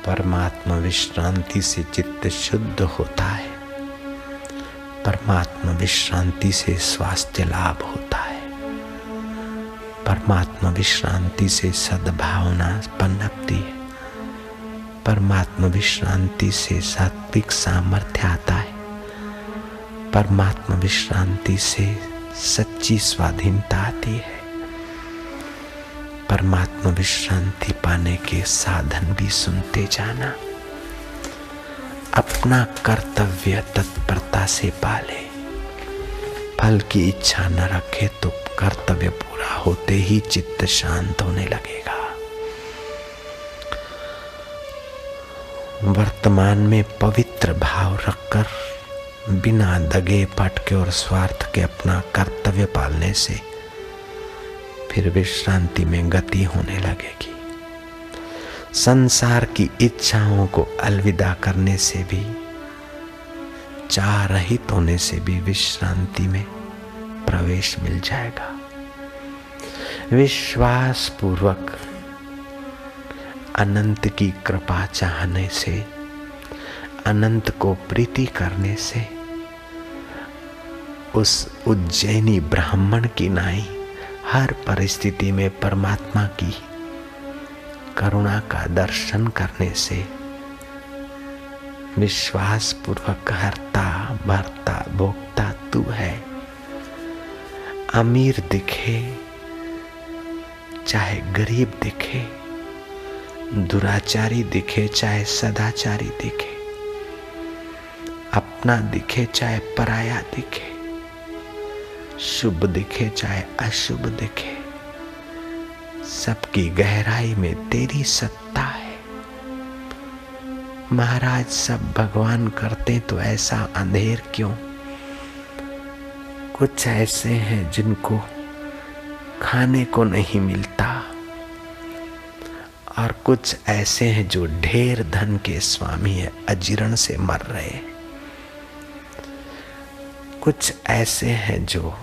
परमात्मा विश्रांति से चित्त शुद्ध होता है। परमात्मा विश्रांति से स्वास्थ्य लाभ होता है। परमात्मा विश्रांति से सद्भावना पनपती है। परमात्मा विश्रांति से सात्विक सामर्थ्य आता है। परमात्मा विश्रांति से सच्ची स्वाधीनता आती है। परमात्मा विश्रांति पाने के साधन भी सुनते जाना। अपना कर्तव्य तत्परता से पाले। फल की इच्छा न रखे तो कर्तव्य पूरा होते ही चित्त शांत होने लगेगा। वर्तमान में पवित्र भाव रखकर बिना दगे पटके और स्वार्थ के अपना कर्तव्य पालने से फिर विश्रांति में गति होने लगेगी। संसार की इच्छाओं को अलविदा करने से भी, चाह रहित होने से भी विश्रांति में प्रवेश मिल जाएगा। विश्वास पूर्वक अनंत की कृपा चाहने से, अनंत को प्रीति करने से उस उज्जैनी ब्राह्मण की नाई हर परिस्थिति में परमात्मा की करुणा का दर्शन करने से विश्वास पूर्वक हरता भरता भोगता तू है। अमीर दिखे चाहे गरीब दिखे, दुराचारी दिखे चाहे सदाचारी दिखे, अपना दिखे चाहे पराया दिखे, शुभ दिखे चाहे अशुभ दिखे, सबकी गहराई में तेरी सत्ता है। महाराज सब भगवान करते तो ऐसा अंधेर क्यों? कुछ ऐसे हैं जिनको खाने को नहीं मिलता और कुछ ऐसे हैं जो ढेर धन के स्वामी है, अजीर्ण से मर रहे हैं। कुछ ऐसे हैं जो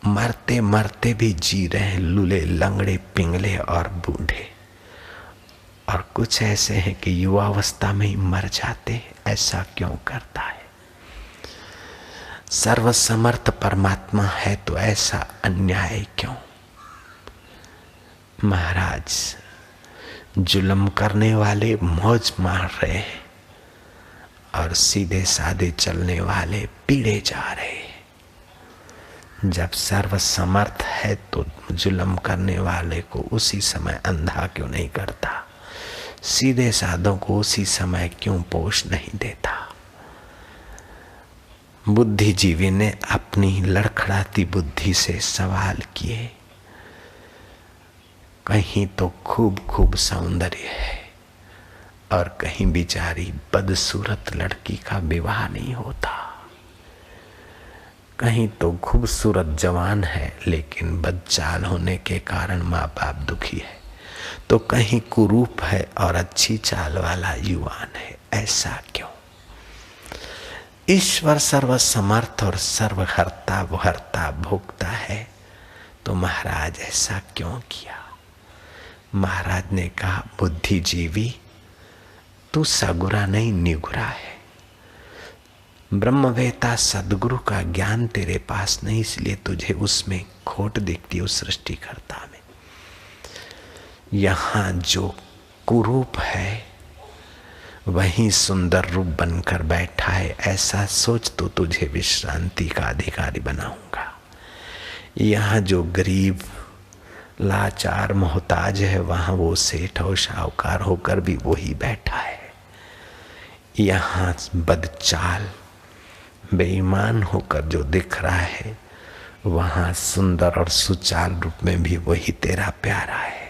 मरते मरते भी जी रहे हैं, लूले लंगड़े पिंगले और बूढ़े। और कुछ ऐसे हैं कि युवावस्था में ही मर जाते हैं। ऐसा क्यों करता है? सर्वसमर्थ परमात्मा है तो ऐसा अन्याय क्यों? महाराज जुल्म करने वाले मौज मार रहे हैं और सीधे साधे चलने वाले पीड़े जा रहे हैं। जब सर्वसमर्थ है तो जुल्म करने वाले को उसी समय अंधा क्यों नहीं करता? सीधे साधों को उसी समय क्यों पोष नहीं देता? बुद्धिजीवी ने अपनी लड़खड़ाती बुद्धि से सवाल किए। कहीं तो खूब खूब सौंदर्य है और कहीं बेचारी बदसूरत लड़की का विवाह नहीं होता। कहीं तो खूबसूरत जवान है लेकिन बदचाल होने के कारण माँ बाप दुखी है, तो कहीं कुरूप है और अच्छी चाल वाला युवान है। ऐसा क्यों? ईश्वर सर्वसमर्थ और सर्वहर्ता भर्ता भोगता है तो महाराज ऐसा क्यों किया? महाराज ने कहा, बुद्धिजीवी तू सगुरा नहीं निगुरा है। ब्रह्मवेता सद्गुरु का ज्ञान तेरे पास नहीं, इसलिए तुझे उसमें खोट दिखती है, उस सृष्टिकर्ता में। यहाँ जो कुरूप है वही सुंदर रूप बनकर बैठा है। ऐसा सोच तो तुझे विश्रांति का अधिकारी बनाऊंगा। यहाँ जो गरीब लाचार मोहताज है वहाँ वो सेठ और शाहूकार होकर भी वही बैठा है। यहाँ बदचाल बेईमान होकर जो दिख रहा है वहाँ सुंदर और सुचाल रूप में भी वही तेरा प्यारा है।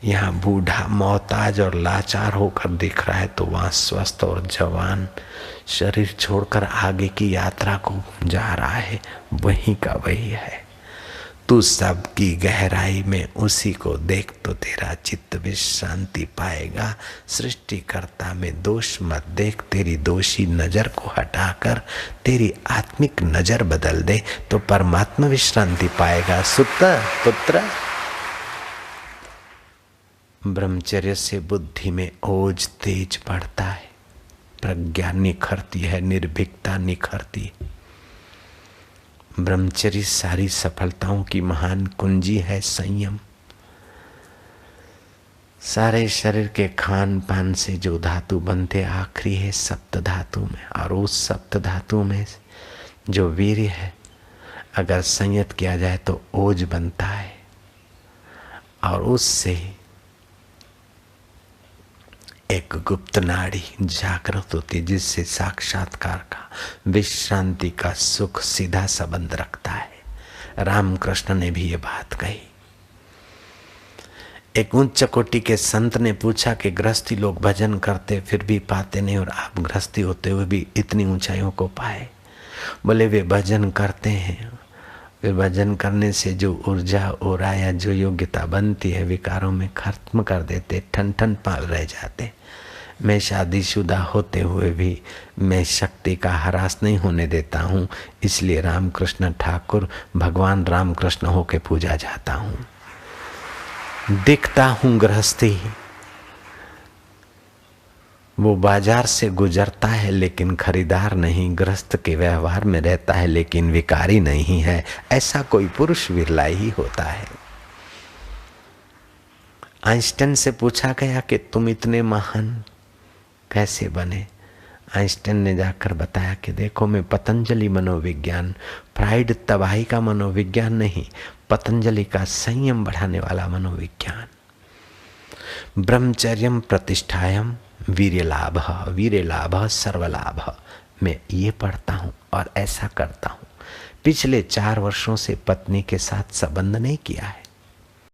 यहाँ बूढ़ा मोहताज और लाचार होकर दिख रहा है तो वहाँ स्वस्थ और जवान शरीर छोड़कर आगे की यात्रा को जा रहा है, वही का वही है। तू सबकी गहराई में उसी को देख तो तेरा चित्त विश्रांति पाएगा। सृष्टिकर्ता में दोष मत देख, तेरी दोषी नजर को हटाकर तेरी आत्मिक नजर बदल दे तो परमात्मा विश्रांति पाएगा। सुत पुत्र ब्रह्मचर्य से बुद्धि में ओज तेज बढ़ता है, प्रज्ञा निखरती है, निर्भीकता निखरती है। ब्रह्मचर्य सारी सफलताओं की महान कुंजी है। संयम सारे शरीर के खान पान से जो धातु बनते आखिरी है सप्त धातु में, और उस सप्त धातु में जो वीर्य है अगर संयत किया जाए तो ओज बनता है, और उससे एक गुप्त नाड़ी जागृत होती है जिससे साक्षात्कार का, विश्रांति का सुख सीधा संबंध रखता है। रामकृष्ण ने भी ये बात कही। एक उच्च कोटि के संत ने पूछा कि गृहस्थी लोग भजन करते फिर भी पाते नहीं, और आप गृहस्थी होते हुए भी इतनी ऊंचाइयों को पाए। बोले वे भजन करते हैं, वे भजन करने से जो ऊर्जा और या जो योग्यता बनती है विकारों में खत्म कर देते, ठन ठन पाल रह जाते। मैं शादीशुदा होते हुए भी मैं शक्ति का ह्रास नहीं होने देता हूँ, इसलिए रामकृष्ण ठाकुर भगवान रामकृष्ण होके पूजा जाता हूँ। दिखता हूँ गृहस्थी, वो बाजार से गुजरता है लेकिन खरीदार नहीं, गृहस्थ के व्यवहार में रहता है लेकिन विकारी नहीं है। ऐसा कोई पुरुष विरला ही होता है। आइंस्टाइन से पूछा गया कि तुम इतने महान कैसे बने? आइंस्टाइन ने जाकर बताया कि देखो मैं पतंजलि मनोविज्ञान, फ्राइड तबाही का मनोविज्ञान नहीं, पतंजलि का संयम बढ़ाने वाला मनोविज्ञान। ब्रह्मचर्यम प्रतिष्ठायम वीर्यलाभ सर्वलाभ, मैं ये पढ़ता हूँ और ऐसा करता हूँ। पिछले 4 वर्षों से पत्नी के साथ संबंध नहीं किया है,